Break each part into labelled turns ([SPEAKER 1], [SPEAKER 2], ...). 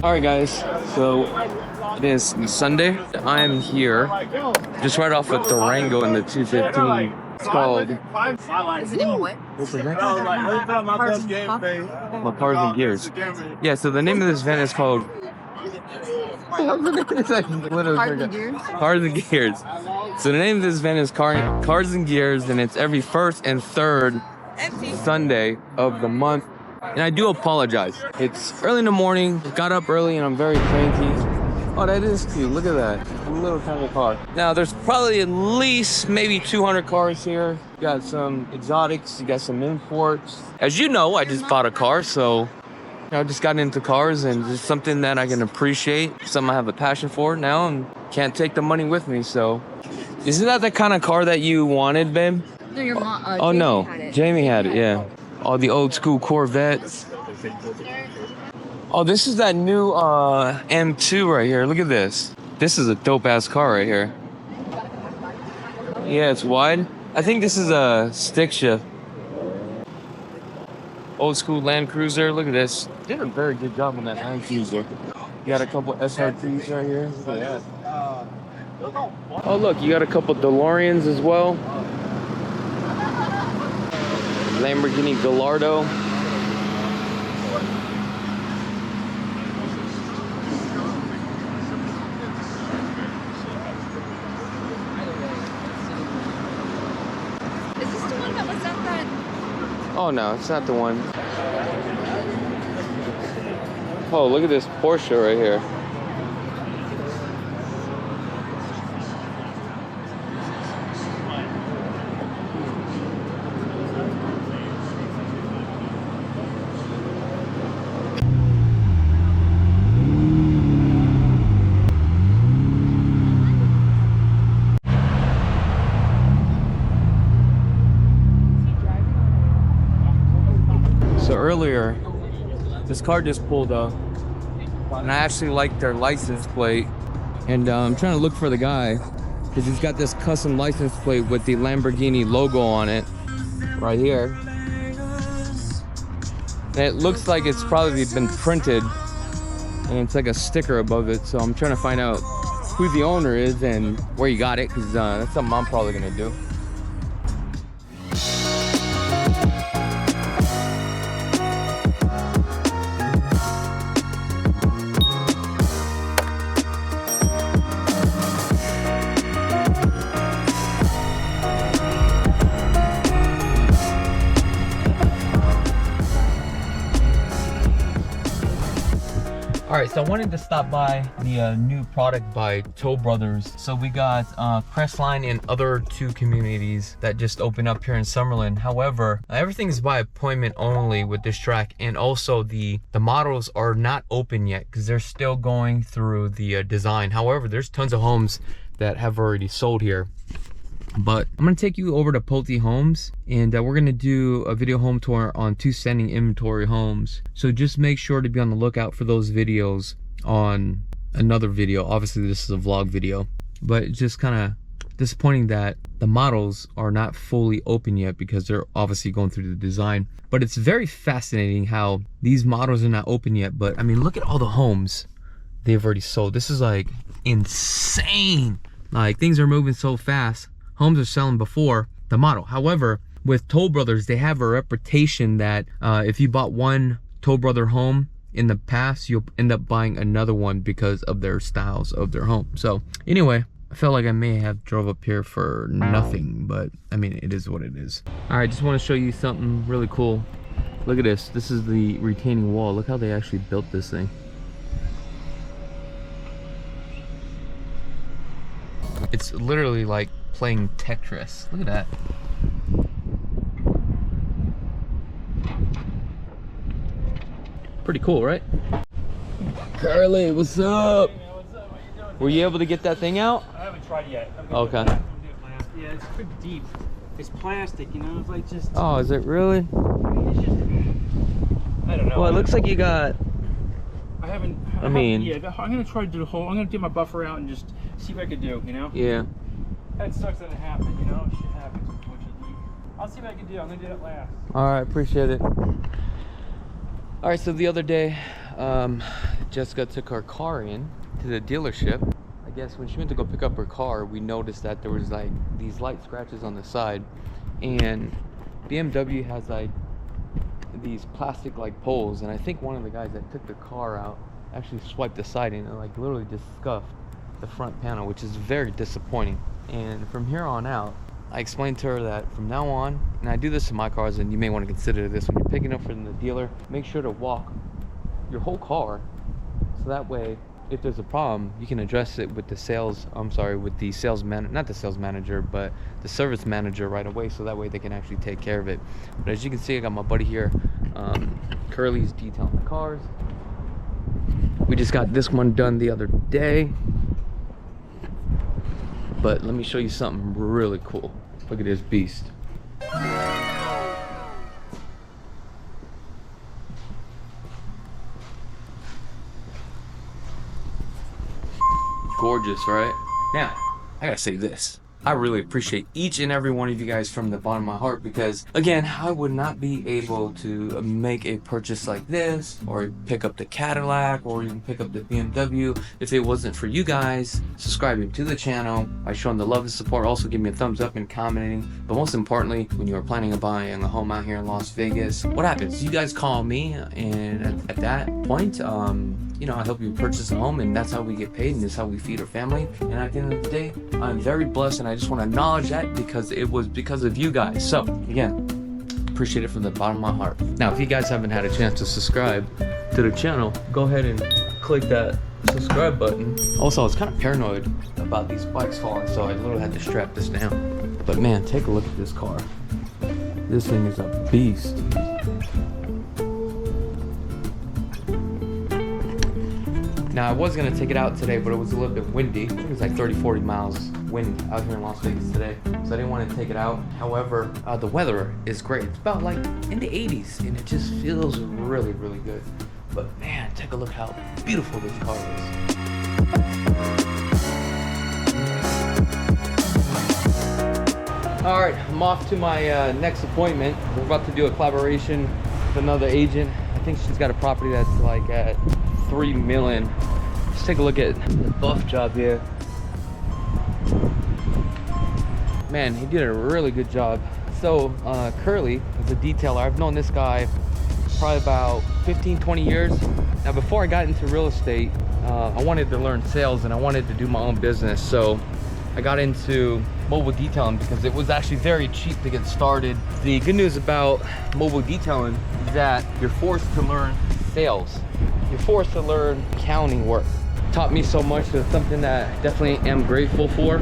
[SPEAKER 1] Alright guys, so it is Sunday. I am here just right off of Durango in the 215. It's called...
[SPEAKER 2] Is it in what?
[SPEAKER 1] What's the name?
[SPEAKER 2] Cars
[SPEAKER 1] Cars and Gears. Yeah, so the name of this event is called...
[SPEAKER 2] and Gears?
[SPEAKER 1] Cars and Gears. So the name of this event is Cars and Gears, and it's every first and third Sunday of the month. And I do apologize. It's early in the morning, got up early, and I'm very cranky. Oh, that is cute. Look at that. A little tiny car. Now, there's probably at least maybe 200 cars here. You got some exotics, you got some imports. As you know, I just bought a car, so I just got into cars, and it's something that I can appreciate, something I have a passion for now, and can't take the money with me, so. Isn't that the kind of car that you wanted, babe?
[SPEAKER 2] No, your mom.
[SPEAKER 1] Oh, no. Jamie had it, yeah. All the old school Corvettes. Oh, this is that new M2 right here. Look at this. This is a dope ass car right here. Yeah, it's wide. I think this is a stick shift. Old school Land Cruiser. Look at this. Did a very good job on that Land Cruiser. You got a couple SRTs right here. Look at that. Oh, look, you got a couple DeLoreans as well. Lamborghini Gallardo.
[SPEAKER 2] Is this the one that was at that?
[SPEAKER 1] Oh no, it's not the one. Oh, look at this Porsche right here. So earlier, this car just pulled up, and I actually like their license plate, and I'm trying to look for the guy, because he's got this custom license plate with the Lamborghini logo on it, right here. And it looks like it's probably been printed, and it's like a sticker above it, so I'm trying to find out who the owner is and where he got it, because that's something I'm probably gonna do. All right, so I wanted to stop by the new product by Toll Brothers. So we got Crestline and other two communities that just opened up here in Summerlin. However, everything is by appointment only with this track, and also the models are not open yet because they're still going through the design. However, there's tons of homes that have already sold here. But I'm gonna take you over to Pulte Homes, and we're gonna do a video home tour on two standing inventory homes. So just make sure to be on the lookout for those videos on another video. Obviously this is a vlog video, but it's just kind of disappointing that the models are not fully open yet because they're obviously going through the design. But it's very fascinating how these models are not open yet. But I mean, look at all the homes they've already sold. This is like insane. Like, things are moving so fast. Homes are selling before the model. However, with Toll Brothers, they have a reputation that if you bought one Toll Brother home in the past, you'll end up buying another one because of their styles of their home. So anyway, I felt like I may have drove up here for nothing, but I mean, it is what it is. All right, just want to show you something really cool. Look at this. This is the retaining wall. Look how they actually built this thing. It's literally like playing Tetris. Look at that. Pretty cool, right? Carly, what's up? Were you able to get that thing out?
[SPEAKER 3] I haven't tried yet.
[SPEAKER 1] Okay.
[SPEAKER 3] Yeah, it's pretty deep. It's plastic, you know. It's like just.
[SPEAKER 1] Oh, is it really?
[SPEAKER 3] It's just, I don't know.
[SPEAKER 1] Well, it looks like you got.
[SPEAKER 3] I haven't.
[SPEAKER 1] I mean.
[SPEAKER 3] Yeah, I'm gonna try to do the whole. I'm gonna get my buffer out and just see what I can do. You know.
[SPEAKER 1] Yeah.
[SPEAKER 3] That sucks that it happened. You know, shit happens. Unfortunately. I'll see what I can do. I'm gonna do that last.
[SPEAKER 1] All right, appreciate it. All right, so the other day, Jessica took her car in to the dealership. I guess when she went to go pick up her car, we noticed that there was like these light scratches on the side, and BMW has like these plastic like poles, and I think one of the guys that took the car out actually swiped the siding and like literally just scuffed the front panel, which is very disappointing. And from here on out, I explained to her that from now on, and I do this to my cars, and you may want to consider this when you're picking up from the dealer, make sure to walk your whole car, so that way if there's a problem you can address it with the not the sales manager, but the service manager right away, so that way they can actually take care of it. But as you can see, I got my buddy here, Curly's detailing the cars. We just got this one done the other day, but let me show you something really cool. Look at this beast. Gorgeous, right? Now, I gotta say this. I really appreciate each and every one of you guys from the bottom of my heart, because again, I would not be able to make a purchase like this, or pick up the Cadillac, or even pick up the BMW if it wasn't for you guys subscribing to the channel, by showing the love and support, also giving me a thumbs up and commenting. But most importantly, when you are planning on buying a home out here in Las Vegas, what happens? You guys call me, and at that point, you know, I help you purchase a home, and that's how we get paid, and that's how we feed our family. And at the end of the day, I'm very blessed, and I just want to acknowledge that, because it was because of you guys. So again, appreciate it from the bottom of my heart. Now, if you guys haven't had a chance to subscribe to the channel, go ahead and click that subscribe button. Also, I was kind of paranoid about these spikes falling, so I literally had to strap this down. But man, take a look at this car. This thing is a beast. Now, I was gonna take it out today, but it was a little bit windy. I think it was like 30-40 miles wind out here in Las Vegas today, so I didn't want to take it out. However, the weather is great. It's about like in the 80s, and it just feels really, really good. But man, take a look how beautiful this car is. All right, I'm off to my next appointment. We're about to do a collaboration with another agent. I think she's got a property that's like at 3 million. Let's take a look at the buff job here. Man, he did a really good job. So Curly is a detailer. I've known this guy probably about 15-20 years. Now, before I got into real estate, I wanted to learn sales, and I wanted to do my own business. So I got into mobile detailing because it was actually very cheap to get started. The good news about mobile detailing is that you're forced to learn sales. You're forced to learn accounting work. Taught me so much. It's something that I definitely am grateful for.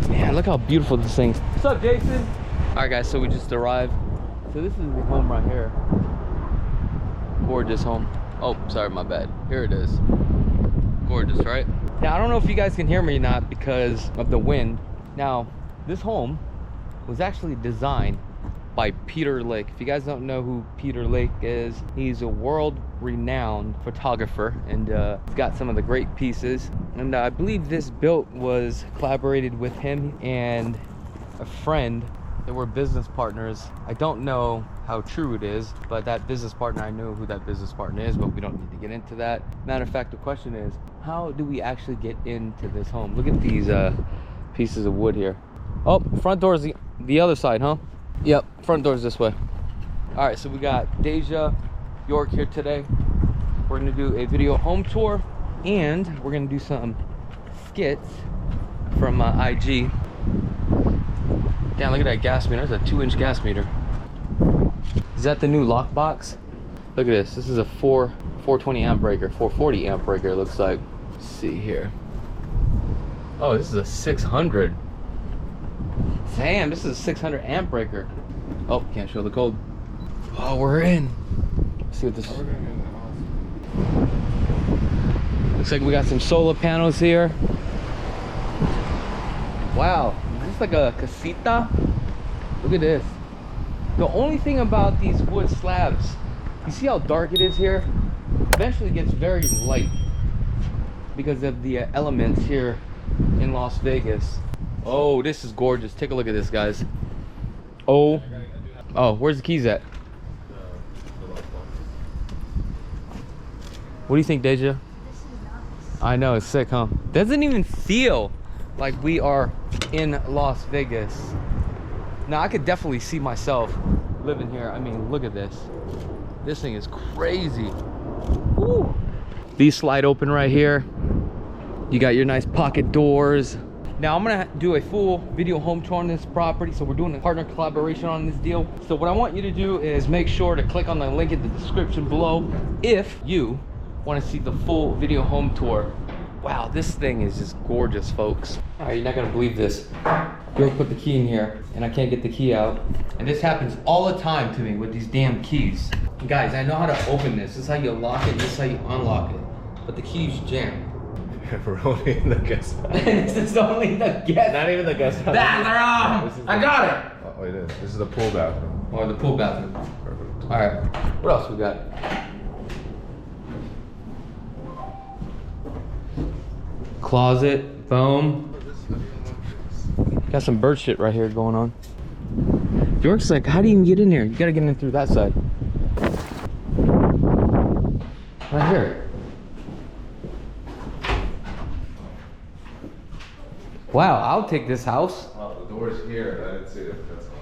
[SPEAKER 1] Man, look how beautiful this thing is. What's up, Jason? All right, guys, so we just arrived. So this is the home right here. Gorgeous home. Oh, sorry, my bad. Here it is. Gorgeous, right? Now, I don't know if you guys can hear me or not because of the wind. Now, this home was actually designed by Peter Lik. If you guys don't know who Peter Lik is, he's a world-renowned photographer, and he's got some of the great pieces. And I believe this built was collaborated with him and a friend. They were business partners. I don't know how true it is, but that business partner, I know who that business partner is, but we don't need to get into that. Matter of fact, the question is, how do we actually get into this home? Look at these pieces of wood here. Oh, front door is the other side, huh? Yep, front door's this way. All right, so we got Deja York here today. We're gonna do a video home tour, and we're gonna do some skits from IG. Damn, look at that gas meter. That's a 2-inch gas meter. Is that the new lock box? Look at this. This is a 420 amp breaker, 440 amp breaker, it looks like. Let's see here. Oh, this is a 600. Damn, this is a 600 amp breaker. Oh, can't show the code. Oh, we're in. Let's see what this is. Looks like we got some solar panels here. Wow, is this like a casita? Look at this. The only thing about these wood slabs, you see how dark it is here? Eventually it gets very light because of the elements here in Las Vegas. Oh, this is gorgeous. Take a look at this, guys. Oh, where's the keys at? What do you think, Deja?
[SPEAKER 2] This is nice.
[SPEAKER 1] I know, it's sick, huh? Doesn't even feel like we are in Las Vegas. Now, I could definitely see myself living here. I mean, look at this. This thing is crazy. Woo. These slide open right here. You got your nice pocket doors. Now I'm gonna do a full video home tour on this property. So we're doing a partner collaboration on this deal. So what I want you to do is make sure to click on the link in the description below if you want to see the full video home tour. Wow, this thing is just gorgeous, folks. All right, you're not gonna believe this. Girl put the key in here and I can't get the key out. And this happens all the time to me with these damn keys. Guys, I know how to open this. This is how you lock it, this is how you unlock it. But the key's jammed.
[SPEAKER 4] We're only in the guest house.
[SPEAKER 1] This is only the guest.
[SPEAKER 4] Not even the guest house.
[SPEAKER 1] Bathroom! I got it!
[SPEAKER 4] Oh, it is. This is the pool bathroom.
[SPEAKER 1] Or the pool bathroom.
[SPEAKER 4] Perfect.
[SPEAKER 1] All right, what else we got? Closet, boom. Got some bird shit right here going on. York's like, how do you even get in here? You gotta get in through that side. Right here. Wow, I'll take this house.
[SPEAKER 4] Oh, the door's here. I didn't see it. That's fine.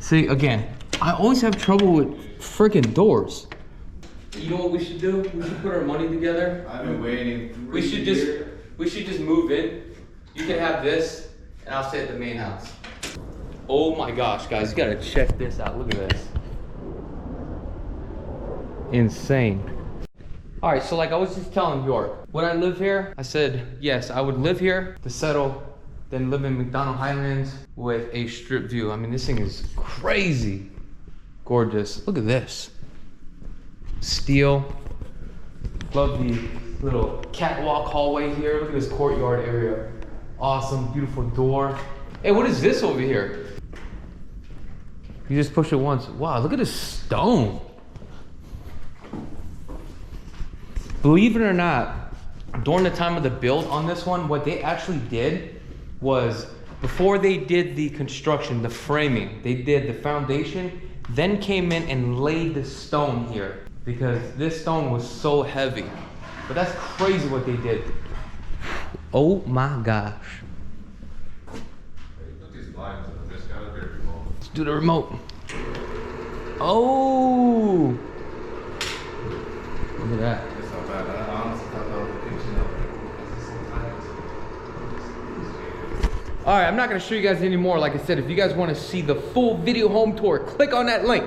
[SPEAKER 1] See, again, I always have trouble with freaking doors. You know what we should do? We should put our money together.
[SPEAKER 4] I've been waiting.
[SPEAKER 1] We should just move in. You can have this, and I'll stay at the main house. Oh my gosh, guys, you gotta check this out. Look at this. Insane. All right, so like I was just telling York, would I live here? I said, yes, I would live here to settle, then live in McDonald Highlands with a strip view. I mean, this thing is crazy gorgeous. Look at this. Steel. Love the little catwalk hallway here. Look at this courtyard area. Awesome, beautiful door. Hey, what is this over here? You just push it once. Wow, look at this stone. Believe it or not, during the time of the build on this one, what they actually did was, before they did the construction, the framing, they did the foundation, then came in and laid the stone here because this stone was so heavy. But that's crazy what they did. Oh my gosh.
[SPEAKER 4] Put these blinds in. There's gotta be a remote.
[SPEAKER 1] Let's do the remote. Oh! Look at that.
[SPEAKER 4] It's not bad. I honestly thought that was the kitchen.
[SPEAKER 1] All right, I'm not gonna show you guys anymore. Like I said, if you guys wanna see the full video home tour, click on that link.